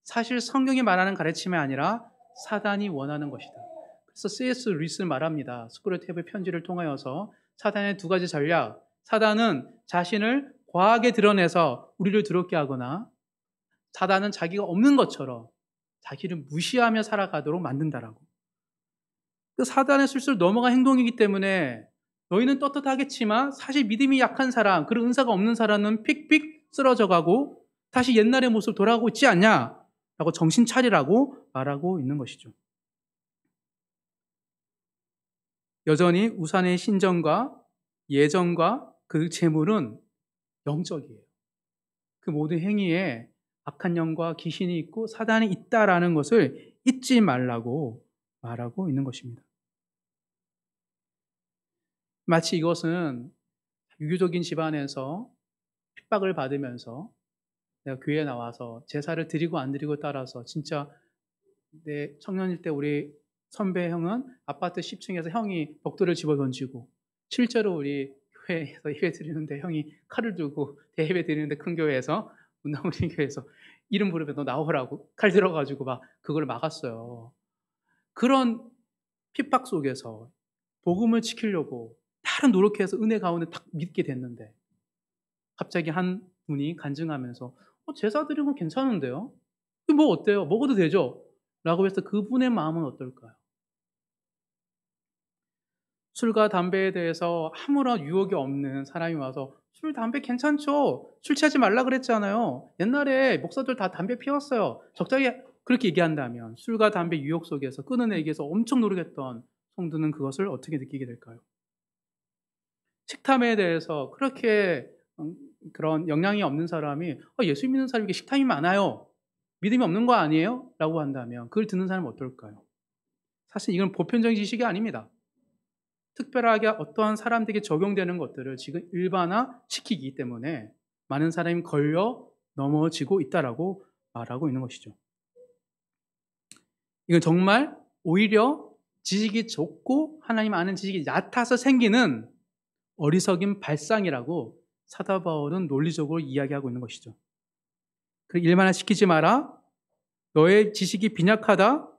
[SPEAKER 1] 사실 성경이 말하는 가르침이 아니라 사단이 원하는 것이다. 그래서 C.S. 루이스는 말합니다. 스크루테이프 편지를 통하여서 사단의 두 가지 전략. 사단은 자신을 과하게 드러내서 우리를 두렵게 하거나 사단은 자기가 없는 것처럼 자기를 무시하며 살아가도록 만든다라고. 그 사단의 술술 넘어간 행동이기 때문에 너희는 떳떳하겠지만 사실 믿음이 약한 사람, 그런 은사가 없는 사람은 픽픽 쓰러져 가고 다시 옛날의 모습 돌아가고 있지 않냐? 라고 정신 차리라고 말하고 있는 것이죠. 여전히 우산의 신전과 예전과 그 재물은 영적이에요. 그 모든 행위에 악한 영과 귀신이 있고 사단이 있다라는 것을 잊지 말라고 말하고 있는 것입니다. 마치 이것은 유교적인 집안에서 핍박을 받으면서 내가 교회에 나와서 제사를 드리고 안 드리고 따라서 진짜 내 청년일 때 우리 선배 형은 아파트 10층에서 형이 벽돌을 집어 던지고 실제로 우리 교회에서 예배 드리는데 형이 칼을 들고 대예배 드리는데 큰 교회에서 문나무리 교회에서 이름 부르면 너 나오라고 칼 들어가지고 막 그걸 막았어요. 그런 핍박 속에서 복음을 지키려고 다른 노력해서 은혜 가운데 딱 믿게 됐는데 갑자기 한 분이 간증하면서 제사 드리는 건 괜찮은데요? 뭐 어때요? 먹어도 되죠? 라고 해서 그분의 마음은 어떨까요? 술과 담배에 대해서 아무런 유혹이 없는 사람이 와서 술, 담배 괜찮죠? 술 취하지 말라 그랬잖아요. 옛날에 목사들 다 담배 피웠어요. 적당히 그렇게 얘기한다면 술과 담배 유혹 속에서 끊어내기 위해서 엄청 노력했던 성도는 그것을 어떻게 느끼게 될까요? 식탐에 대해서 그렇게 그런 영향이 없는 사람이 예수 믿는 사람에게 식탐이 많아요. 믿음이 없는 거 아니에요? 라고 한다면 그걸 듣는 사람은 어떨까요? 사실 이건 보편적인 지식이 아닙니다. 특별하게 어떠한 사람들에게 적용되는 것들을 지금 일반화시키기 때문에 많은 사람이 걸려 넘어지고 있다라고 말하고 있는 것이죠. 이건 정말 오히려 지식이 좋고 하나님 아는 지식이 얕아서 생기는 어리석인 발상이라고 사도 바울은 논리적으로 이야기하고 있는 것이죠. 일반화시키지 마라. 너의 지식이 빈약하다.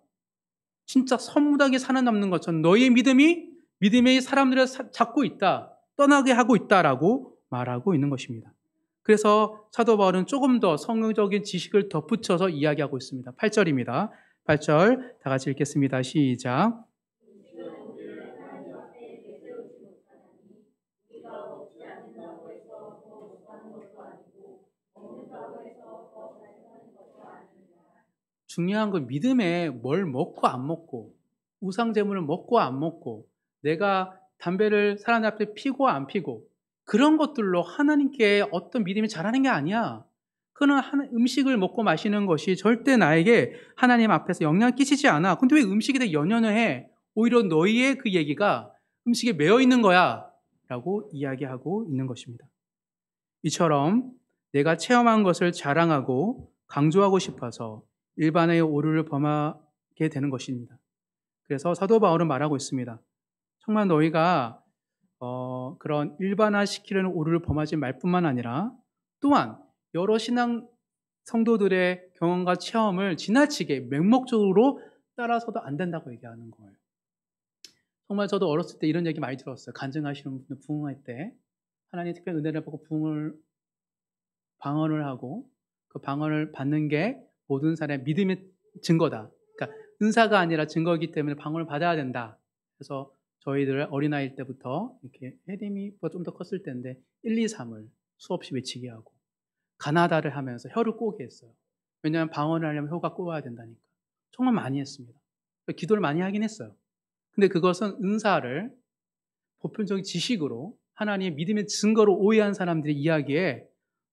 [SPEAKER 1] 진짜 선무하게 살아남는 것처럼 너의 믿음의 사람들을 잡고 있다. 떠나게 하고 있다라고 말하고 있는 것입니다. 그래서 사도 바울은 조금 더 성경적인 지식을 덧붙여서 이야기하고 있습니다. 8절입니다. 8절 다 같이 읽겠습니다. 시작. 중요한 건 믿음에 뭘 먹고 안 먹고 우상제물을 먹고 안 먹고 내가 담배를 사람 앞에 피고 안 피고 그런 것들로 하나님께 어떤 믿음이 자라는 게 아니야. 그는 음식을 먹고 마시는 것이 절대 나에게 하나님 앞에서 영향을 끼치지 않아. 근데 왜 음식에 대해 연연을 해? 오히려 너희의 그 얘기가 음식에 매여 있는 거야 라고 이야기하고 있는 것입니다. 이처럼 내가 체험한 것을 자랑하고 강조하고 싶어서 일반의 오류를 범하게 되는 것입니다. 그래서 사도 바울은 말하고 있습니다. 정말 너희가 그런 일반화시키려는 오류를 범하지 말 뿐만 아니라 또한 여러 신앙 성도들의 경험과 체험을 지나치게 맹목적으로 따라서도 안 된다고 얘기하는 거예요. 정말 저도 어렸을 때 이런 얘기 많이 들었어요. 간증하시는 분들 부흥할 때 하나님 특별히 은혜를 받고 방언을 하고 그 방언을 받는 게 모든 사람의 믿음의 증거다. 그러니까 은사가 아니라 증거이기 때문에 방언을 받아야 된다. 그래서 저희들 어린아이일 때부터 이렇게 혜림이 좀 더 컸을 때인데 1, 2, 3을 수없이 외치게 하고 가나다를 하면서 혀를 꼬게 했어요. 왜냐하면 방언을 하려면 혀가 꼬아야 된다니까. 정말 많이 했습니다. 기도를 많이 하긴 했어요. 근데 그것은 은사를 보편적인 지식으로 하나님의 믿음의 증거로 오해한 사람들의 이야기에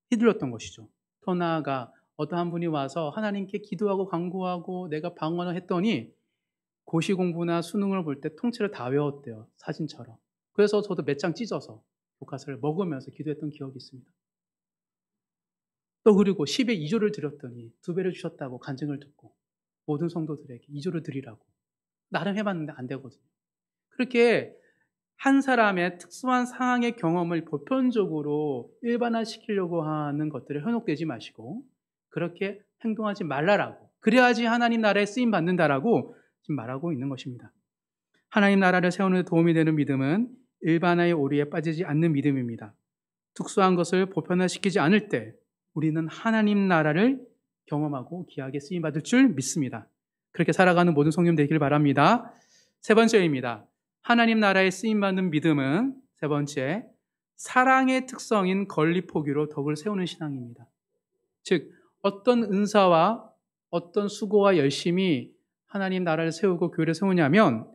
[SPEAKER 1] 휘둘렸던 것이죠. 더 나아가 어떠한 분이 와서 하나님께 기도하고 간구하고 내가 방언을 했더니 고시 공부나 수능을 볼 때 통째로 다 외웠대요. 사진처럼. 그래서 저도 몇 장 찢어서 교과서를 먹으면서 기도했던 기억이 있습니다. 또 그리고 10에 2조를 드렸더니 2배를 주셨다고 간증을 듣고 모든 성도들에게 2조를 드리라고 나름 해봤는데 안 되거든요. 그렇게 한 사람의 특수한 상황의 경험을 보편적으로 일반화시키려고 하는 것들에 현혹되지 마시고 그렇게 행동하지 말라라고, 그래야지 하나님 나라에 쓰임받는다라고 지금 말하고 있는 것입니다. 하나님 나라를 세우는 데 도움이 되는 믿음은 일반화의 오류에 빠지지 않는 믿음입니다. 특수한 것을 보편화시키지 않을 때 우리는 하나님 나라를 경험하고 귀하게 쓰임받을 줄 믿습니다. 그렇게 살아가는 모든 성령 되기를 바랍니다. 세 번째입니다. 하나님 나라에 쓰임받는 믿음은 세 번째, 사랑의 특성인 권리 포기로 덕을 세우는 신앙입니다. 즉, 어떤 은사와 어떤 수고와 열심이 하나님 나라를 세우고 교회를 세우냐면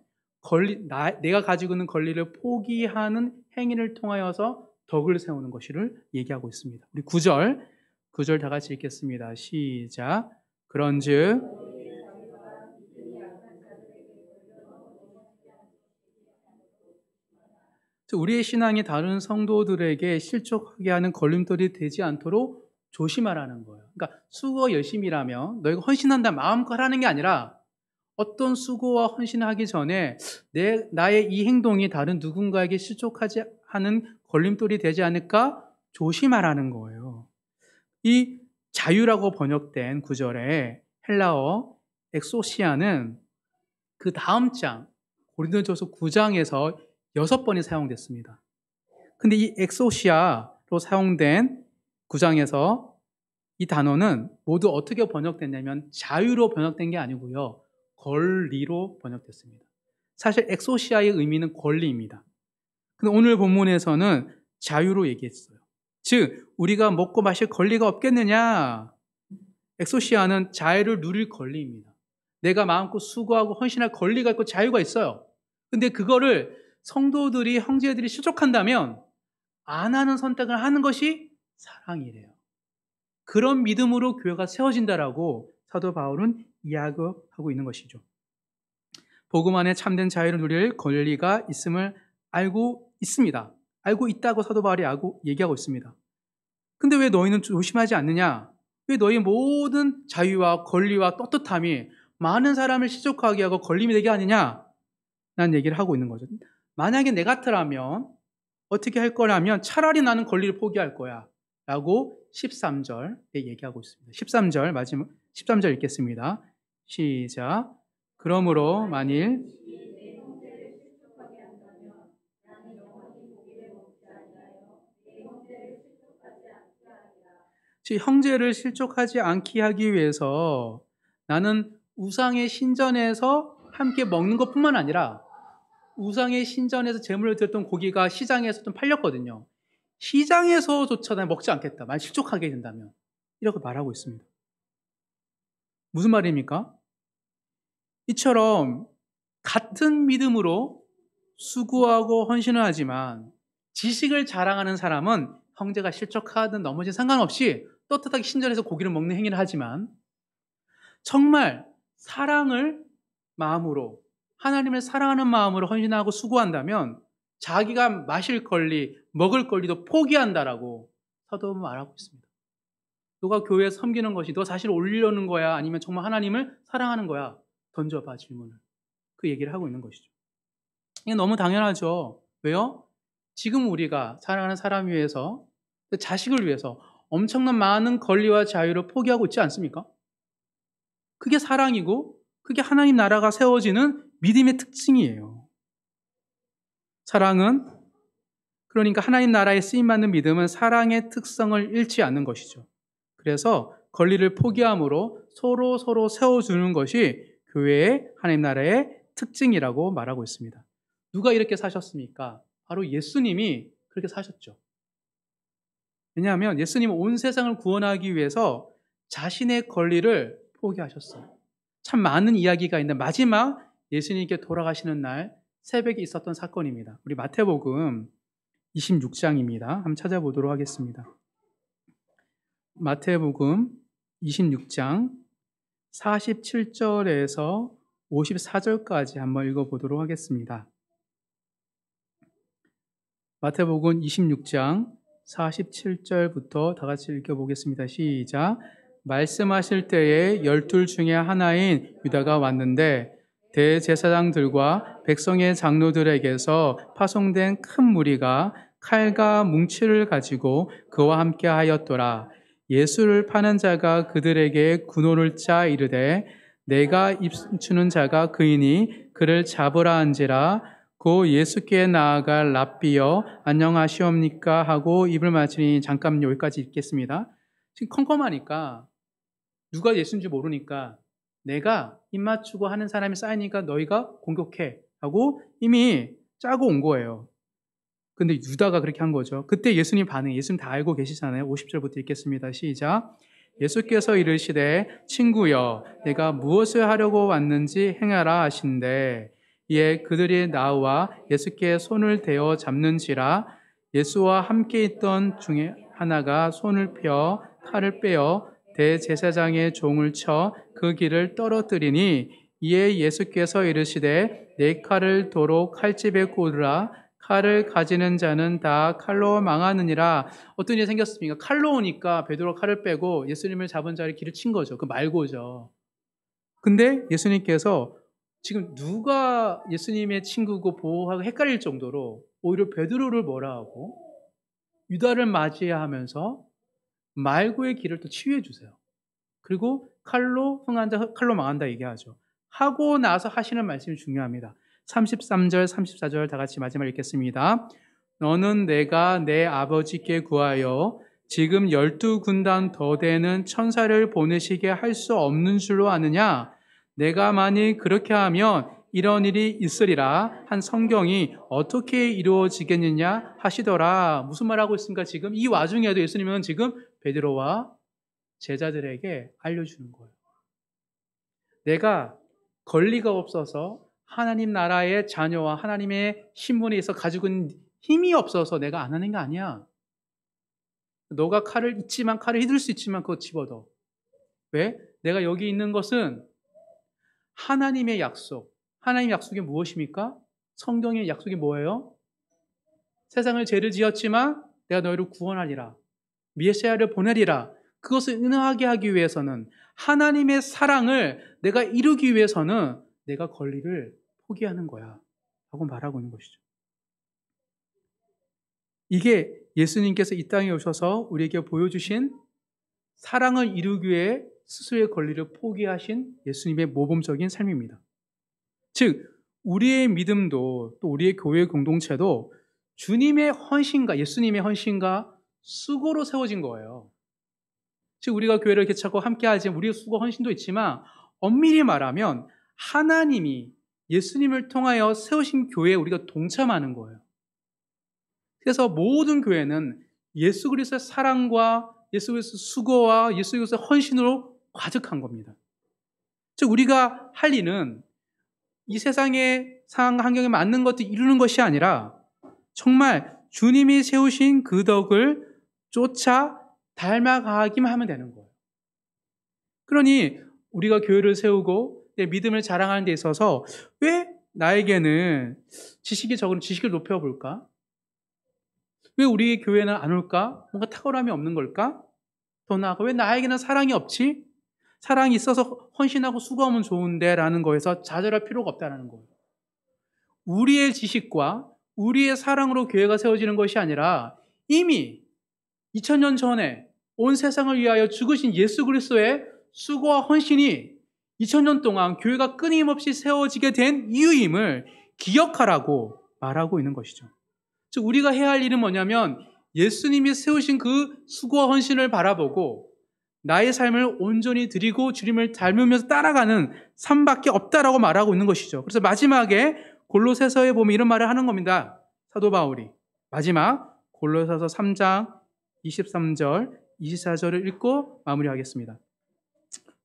[SPEAKER 1] 내가 가지고 있는 권리를 포기하는 행위를 통하여서 덕을 세우는 것을 얘기하고 있습니다. 우리 9절 다 같이 읽겠습니다. 시작. 그런즉 우리의 신앙이 다른 성도들에게 실족하게 하는 걸림돌이 되지 않도록 조심하라는 거예요. 그러니까 수고와 열심이라면 너희가 헌신한다 마음껏 하는 게 아니라 어떤 수고와 헌신을 하기 전에 나의 이 행동이 다른 누군가에게 실족하지 하는 걸림돌이 되지 않을까 조심하라는 거예요. 이 자유라고 번역된 구절에 헬라어 엑소시아는 그 다음 장 고린도전서 9장에서 6번이 사용됐습니다. 근데 이 엑소시아로 사용된 9장에서 이 단어는 모두 어떻게 번역됐냐면 자유로 번역된 게 아니고요. 권리로 번역됐습니다. 사실 엑소시아의 의미는 권리입니다. 근데 오늘 본문에서는 자유로 얘기했어요. 즉, 우리가 먹고 마실 권리가 없겠느냐? 엑소시아는 자유를 누릴 권리입니다. 내가 마음껏 수고하고 헌신할 권리가 있고 자유가 있어요. 근데 그거를 성도들이, 형제들이 실족한다면 안 하는 선택을 하는 것이 사랑이래요. 그런 믿음으로 교회가 세워진다라고 사도 바울은 이야기하고 있는 것이죠. 복음 안에 참된 자유를 누릴 권리가 있음을 알고 있습니다. 알고 있다고 사도 바울이 얘기하고 있습니다. 근데 왜 너희는 조심하지 않느냐? 왜 너희 모든 자유와 권리와 떳떳함이 많은 사람을 실족하게 하고 걸림이 되게 하느냐? 라는 얘기를 하고 있는 거죠. 만약에 내 같으라면 어떻게 할 거라면 차라리 나는 권리를 포기할 거야 라고 13절에 얘기하고 있습니다. 13절 마지막 13절 읽겠습니다. 시작. 그러므로 만일 형제를 실족하지 않게 하기 위해서 나는 우상의 신전에서 함께 먹는 것뿐만 아니라 우상의 신전에서 제물을 드렸던 고기가 시장에서 좀 팔렸거든요. 시장에서조차 난 먹지 않겠다. 만약 실족하게 된다면. 이렇게 말하고 있습니다. 무슨 말입니까? 이처럼 같은 믿음으로 수고하고 헌신을 하지만 지식을 자랑하는 사람은 형제가 실족하든 넘어진 상관없이 떳떳하게 신전에서 고기를 먹는 행위를 하지만 정말 사랑을 마음으로 하나님을 사랑하는 마음으로 헌신하고 수고한다면 자기가 마실 권리, 먹을 권리도 포기한다라고 사도는 말하고 있습니다. 너가 교회에 섬기는 것이 너 사실 올리려는 거야? 아니면 정말 하나님을 사랑하는 거야? 던져봐 질문을. 그 얘기를 하고 있는 것이죠. 이게 너무 당연하죠. 왜요? 지금 우리가 사랑하는 사람 위해서, 자식을 위해서 엄청난 많은 권리와 자유를 포기하고 있지 않습니까? 그게 사랑이고 그게 하나님 나라가 세워지는 믿음의 특징이에요. 사랑은 그러니까 하나님 나라에 쓰임받는 믿음은 사랑의 특성을 잃지 않는 것이죠. 그래서 권리를 포기함으로 서로 세워주는 것이 교회의 하나님 나라의 특징이라고 말하고 있습니다. 누가 이렇게 사셨습니까? 바로 예수님이 그렇게 사셨죠. 왜냐하면 예수님은 온 세상을 구원하기 위해서 자신의 권리를 포기하셨어요. 참 많은 이야기가 있는데 마지막 예수님께 돌아가시는 날 새벽에 있었던 사건입니다. 우리 마태복음 26장입니다. 한번 찾아보도록 하겠습니다. 마태복음 26장 47절에서 54절까지 한번 읽어보도록 하겠습니다. 마태복음 26장 47절부터 다 같이 읽어보겠습니다. 시작. 말씀하실 때에 12 중에 하나인 유다가 왔는데 대제사장들과 백성의 장로들에게서 파송된 큰 무리가 칼과 뭉치를 가지고 그와 함께 하였더라. 예수를 파는 자가 그들에게 군호를 짜 이르되 내가 입추는 자가 그이니 그를 잡으라 한지라. 고 예수께 나아갈 랍비여 안녕하시옵니까 하고 입을 맞추니 잠깐 여기까지 읽겠습니다. 지금 컴컴하니까 누가 예수인지 모르니까 내가 입 맞추고 하는 사람이 쌓이니까 너희가 공격해 하고 이미 짜고 온 거예요. 근데 유다가 그렇게 한 거죠. 그때 예수님 반응, 예수님 다 알고 계시잖아요. 50절부터 읽겠습니다. 시작. 예수께서 이르시되 친구여 내가 무엇을 하려고 왔는지 행하라 하신대. 이에 그들이 나와 예수께 손을 대어 잡는지라. 예수와 함께 있던 중에 하나가 손을 펴 칼을 빼어 대제사장의 종을 쳐 그 길을 떨어뜨리니 이에 예수께서 이르시되 내 칼을 도로 칼집에 꽂으라. 칼을 가지는 자는 다 칼로 망하느니라. 어떤 일이 생겼습니까? 칼로 오니까 베드로가 칼을 빼고 예수님을 잡은 자를 길을 친 거죠. 그 말고죠. 근데 예수님께서 지금 누가 예수님의 친구고 보호하고 헷갈릴 정도로 오히려 베드로를 뭐라 하고 유다를 맞이하면서 말고의 길을 또 치유해 주세요. 그리고 칼로 흥한다, 칼로 망한다 얘기하죠. 하고 나서 하시는 말씀이 중요합니다. 33절, 34절 다 같이 마지막 읽겠습니다. 너는 내가 내 아버지께 구하여 지금 12군단 더 되는 천사를 보내시게 할 수 없는 줄로 아느냐? 내가 만일 그렇게 하면 이런 일이 있으리라 한 성경이 어떻게 이루어지겠느냐 하시더라. 무슨 말하고 있습니까? 지금 이 와중에도 예수님은 지금 베드로와 제자들에게 알려주는 거예요. 내가 권리가 없어서 하나님 나라의 자녀와 하나님의 신분에 있어 가지고 있는 힘이 없어서 내가 안 하는 게 아니야. 너가 칼을 있지만 칼을 휘둘 수 있지만 그거 집어넣어. 왜? 내가 여기 있는 것은 하나님의 약속. 하나님의 약속이 무엇입니까? 성경의 약속이 뭐예요? 세상을 죄를 지었지만 내가 너희를 구원하리라. 메시아를 보내리라. 그것을 은하게 하기 위해서는 하나님의 사랑을 내가 이루기 위해서는 내가 권리를 포기하는 거야 하고 말하고 있는 것이죠. 이게 예수님께서 이 땅에 오셔서 우리에게 보여주신 사랑을 이루기 위해 스스로의 권리를 포기하신 예수님의 모범적인 삶입니다. 즉 우리의 믿음도 또 우리의 교회 공동체도 주님의 헌신과 예수님의 헌신과 수고로 세워진 거예요. 즉 우리가 교회를 이렇게 찾고 함께하지 우리의 수고 헌신도 있지만 엄밀히 말하면 하나님이 예수님을 통하여 세우신 교회에 우리가 동참하는 거예요. 그래서 모든 교회는 예수 그리스도의 사랑과 예수 그리스도의 수고와 예수 그리스도의 헌신으로 가득한 겁니다. 즉 우리가 할 일은 이 세상의 상황 환경에 맞는 것들 이루는 것이 아니라 정말 주님이 세우신 그 덕을 쫓아 닮아가기만 하면 되는 거예요. 그러니 우리가 교회를 세우고 내 믿음을 자랑하는 데 있어서 왜 나에게는 지식이 적은 지식을 높여볼까? 왜 우리 교회는 안 올까? 뭔가 탁월함이 없는 걸까? 더 나아가 왜 나에게는 사랑이 없지? 사랑이 있어서 헌신하고 수고하면 좋은데 라는 거에서 좌절할 필요가 없다는 거예요. 우리의 지식과 우리의 사랑으로 교회가 세워지는 것이 아니라 이미 2000년 전에 온 세상을 위하여 죽으신 예수 그리스도의 수고와 헌신이 2000년 동안 교회가 끊임없이 세워지게 된 이유임을 기억하라고 말하고 있는 것이죠. 즉 우리가 해야 할 일은 뭐냐면 예수님이 세우신 그 수고와 헌신을 바라보고 나의 삶을 온전히 드리고 주님을 닮으면서 따라가는 삶밖에 없다라고 말하고 있는 것이죠. 그래서 마지막에 골로새서에 보면 이런 말을 하는 겁니다. 사도 바울이 마지막 골로새서 3장 23절 24절을 읽고 마무리하겠습니다.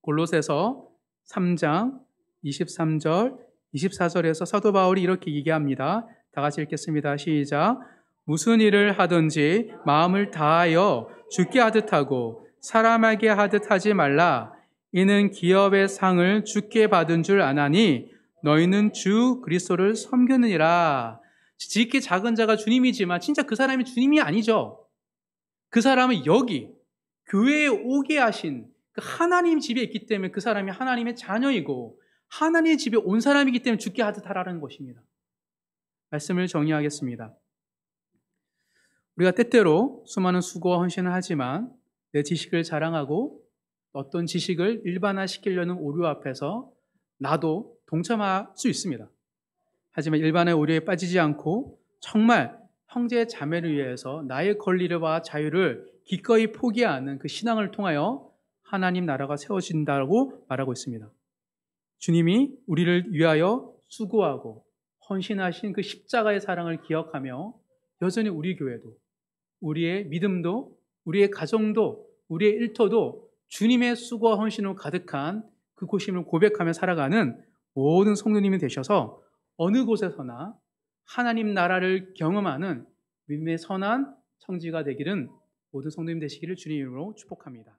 [SPEAKER 1] 골로새서 3장 23절 24절에서 사도 바울이 이렇게 얘기합니다. 다 같이 읽겠습니다. 시작. 무슨 일을 하든지 마음을 다하여 주께 하듯 하고 사람에게 하듯 하지 말라. 이는 기업의 상을 주께 받은 줄 아나니 너희는 주 그리스도를 섬기느니라. 지극히 작은 자가 주님이지만 진짜 그 사람이 주님이 아니죠. 그 사람은 여기 교회에 오게 하신 그 하나님 집에 있기 때문에 그 사람이 하나님의 자녀이고 하나님의 집에 온 사람이기 때문에 주께 하듯 하라는 것입니다. 말씀을 정리하겠습니다. 우리가 때때로 수많은 수고와 헌신을 하지만 내 지식을 자랑하고 어떤 지식을 일반화시키려는 오류 앞에서 나도 동참할 수 있습니다. 하지만 일반의 오류에 빠지지 않고 정말 형제 자매를 위해서 나의 권리와 자유를 기꺼이 포기하는 그 신앙을 통하여 하나님 나라가 세워진다고 말하고 있습니다. 주님이 우리를 위하여 수고하고 헌신하신 그 십자가의 사랑을 기억하며 여전히 우리 교회도, 우리의 믿음도, 우리의 가정도, 우리의 일터도 주님의 수고와 헌신으로 가득한 그곳임을 고백하며 살아가는 모든 성도님이 되셔서 어느 곳에서나 하나님 나라를 경험하는 믿음의 선한 청지가 되기를 모든 성도님 되시기를 주님 이름으로 축복합니다.